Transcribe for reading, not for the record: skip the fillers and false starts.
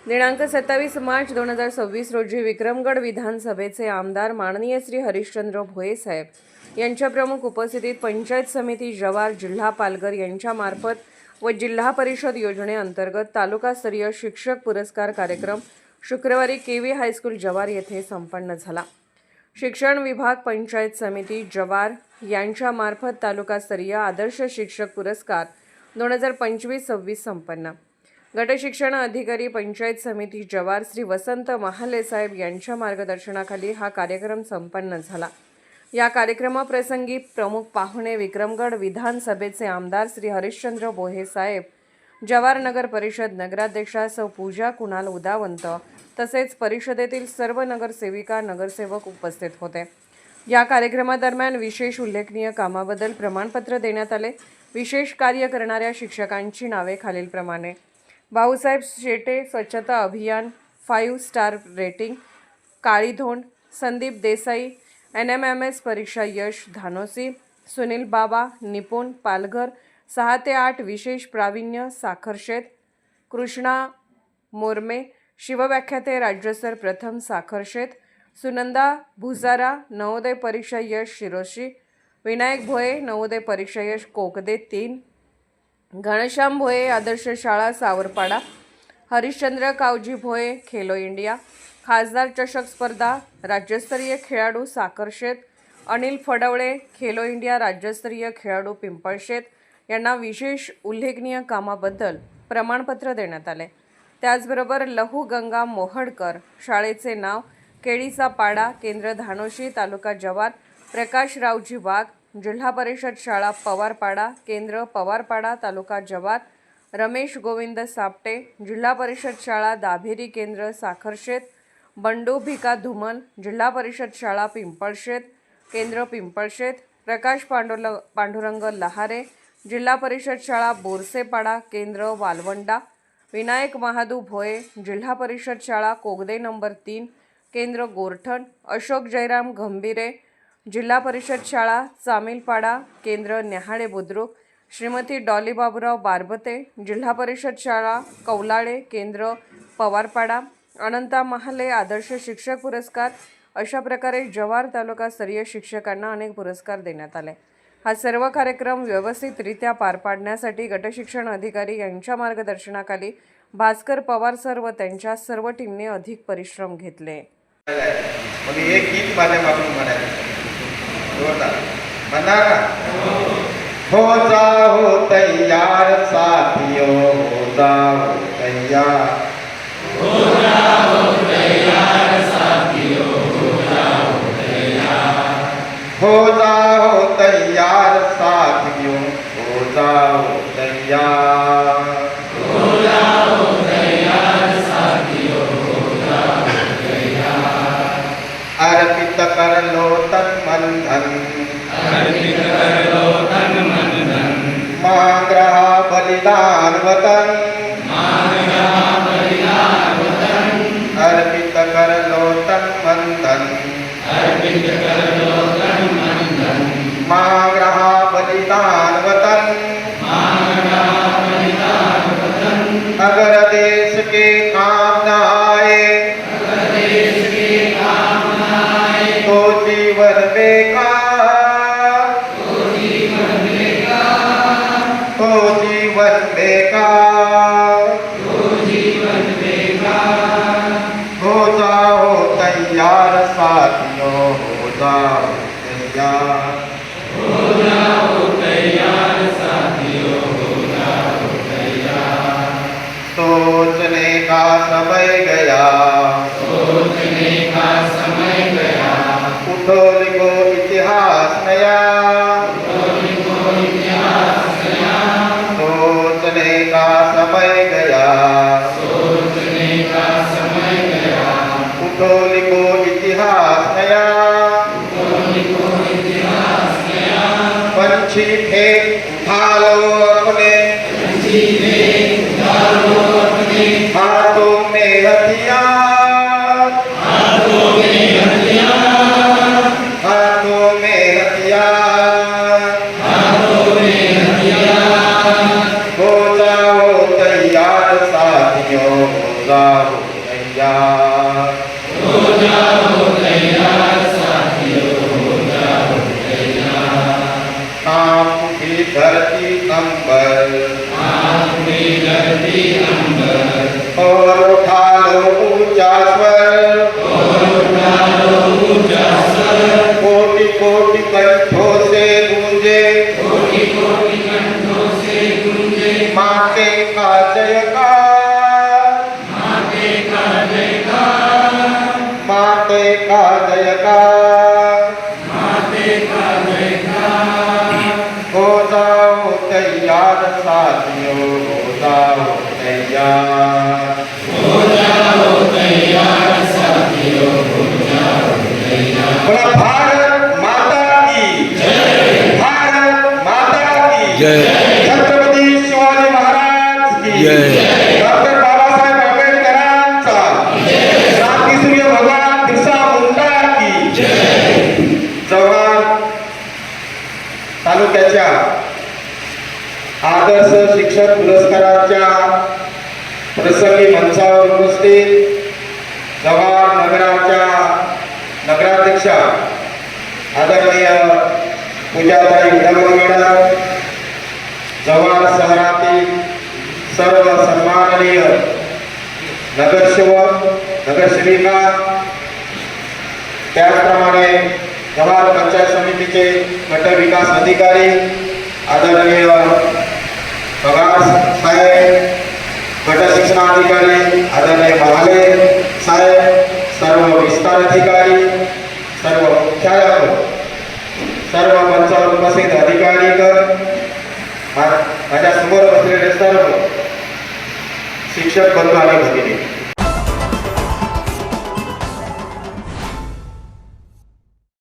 दिनांक 27 मार्च 2026 रोजी विक्रमगड विधानसभेचे आमदार माननीय श्री हरिश्चंद्र भोये साहेब यांच्या प्रमुख उपस्थितीत पंचायत समिती जवार जिल्हा पालघर यांच्या मार्फत व जिल्हा परिषद योजनेअंतर्गत तालुकास्तरीय शिक्षक पुरस्कार कार्यक्रम शुक्रवारी केवी हायस्कूल जवार येथे संपन्न झाला। शिक्षण विभाग पंचायत समिती जवार यांच्या मार्फत तालुकास्तरीय आदर्श शिक्षक पुरस्कार 2025-26 संपन्न। गट शिक्षण अधिकारी पंचायत समिती जवार श्री वसंत महाले साहेब यांच्या मार्गदर्शनाखाली हा कार्यक्रम संपन्न झाला। या कार्यक्रमाप्रसंगी प्रमुख पाहुणे विक्रमगड विधानसभेचे आमदार श्री हरिश्चंद्र भोये साहेब, जवार नगर परिषद नगराध्यक्षा सौ पूजा कुणाल उदावंत तसेच परिषदेतील सर्व नगरसेविका नगरसेवक उपस्थित होते। या कार्यक्रमादरम्यान विशेष उल्लेखनीय कामाबद्दल प्रमाणपत्र देण्यात आले। विशेष कार्य करणाऱ्या शिक्षकांची नावे खालीलप्रमाणे: भाऊसाहेब शेटे स्वच्छता अभियान 5 star rating Kalidhond, Sandeep Desai NMMS परीक्षा यश धानोसी, सुनील बाबा निपुण पालघर 6 ते 8 विशेष प्रावीण्य साखरशेत, कृष्णा मोरमे शिवव्याख्याते राज्यस्तर प्रथम साखरशेत, सुनंदा भुजारा नवोदय परीक्षा यश शिरोशी, विनायक भोये नवोदय परीक्षा यश कोकदे 3, घनश्याम भोये आदर्श शाळा सावरपाडा, हरिश्चंद्र कावजी भोये खेलो इंडिया, खासदार चषक स्पर्धा राज्यस्तरीय खेळाडू साखरशेत, अनिल फडवळे खेलो इंडिया राज्यस्तरीय खेळाडू पिंपळशेत यांना विशेष उल्लेखनीय कामाबद्दल प्रमाणपत्र देण्यात आले। त्याचबरोबर लहू गंगा मोहडकर शाळेचे नाव केळीचा पाडा केंद्र धानोशी तालुका जवार, प्रकाश रावजी वाघ जिल्हा परिषद शाळा पवारपाडा केंद्र पवारपाडा तालुका जवार, रमेश गोविंद सापटे जिल्हा परिषद शाळा दाभेरी केंद्र साखरशेत, बंडू भिका धुमल जिल्हा परिषद शाळा पिंपळशेत केंद्र पिंपळशेत, प्रकाश पांडुरंग लहारे जिल्हा परिषद शाळा बोरसेपाडा केंद्र वालवंडा, विनायक महादू भोये जिल्हा परिषद शाळा कोगदे नंबर 3 केंद्र गोरठण, अशोक जयराम गंभीरे जिल्हा परिषद शाळा चामिलपाडा केंद्र न्याहाळे बुद्रुक, श्रीमती डॉली बाबूराव बारबते जिल्हा परिषद शाळा कौलाळे केंद्र पवारपाडा, अनंता महाले आदर्श शिक्षक पुरस्कार। अशा प्रकारे जवार तालुकास्तरीय शिक्षकांना अनेक पुरस्कार देण्यात आले। हा सर्व कार्यक्रम व्यवस्थितरित्या पार पाडण्यासाठी गटशिक्षण अधिकारी यांच्या मार्गदर्शनाखाली भास्कर पवार सर व त्यांच्या सर्व टीमने अधिक परिश्रम घेतले। एक गीत माध्यमातून हो जाओ तैयार साथियों, हो जाओ तैयार, हो जाओ तैयार साथियों, हो जाओ तैयार, हो जाओ तैयार साथियों, हो जाओ तैयार, हो जाओ तैयार साथियों, हो जाओ तैयार। अर्पित कर लो तन मन धन, अर्पित कर लो तन मन धन, मांग रहा बलिदान वतन, मांग रहा बलिदान वतन। अर्पित कर लो तन मन धन, अर्पित कर लो तन मन धन, मांग रहा बलिदान वतन, मांग रहा बलिदान वतन। अगर देश के काम न आए, अगर देश के काम न आए तो जीवन बेकार, तो जीवन बेकार, तो जीवन बेकार, तो जीवन बेकार। हो जाओ तैयार साथियों, हो जाओ तैयार, हो जाओ तैयार साथियों, हो जाओ तैयार। सोचने का समय गया, सोचने का समय गया, उठो लिखो इतिहास नया, उठो लिखो इतिहास नया। सोचने का समय गया, सोचने का समय गया, उठो लिखो इतिहास नया, उठो लिखो इतिहास नया। पंछी फेंक उठा लो अपने, पंछी फेंक उठा लो अपने हाथों में हथियार, हाथों में हथियार, हाथों में हथियार, हाथों में हथियार। हो जाओ तैयार साथियों, हो जाओ धरती अंबर और उठा लो ऊंचा स्वर कोटि कोटि कंठों से गूंजे माते का जयकार माते का जयकार हो जाओ तैयार साथियों हो जाओ तैयार बोला भारत माता की भारत माता की जय। छत्रपती शिवाजी महाराज की जय। डॉक्टर बाबासाहेब आंबेडकरांचा क्रांतीसूर्य भगवान बिरसा मुंडा की जव्हार तालुक्याच्या आदर्श शिक्षक पुरस्काराच्या प्रसंगी मंचावर उपस्थित जव्हार नगराच्या नगराध्यक्षा आदरणीय पूजाताई उदगीर जव्हार शहरातील सर्व सन्माननीय नगरसेवक नगरसेविका त्याचप्रमाणे जव्हार पंचायत समितीचे गट विकास अधिकारी आदरणीय पगार साहेब गट शिक्षणाधिकारी आदरणीय महाले साहेब सर्व विस्तार अधिकारी सर्व मुख्यालय सर्व मंचावर उपस्थित अधिकारी माझ्या समोर बसलेले सर्व शिक्षक बंधू आणि भगिनी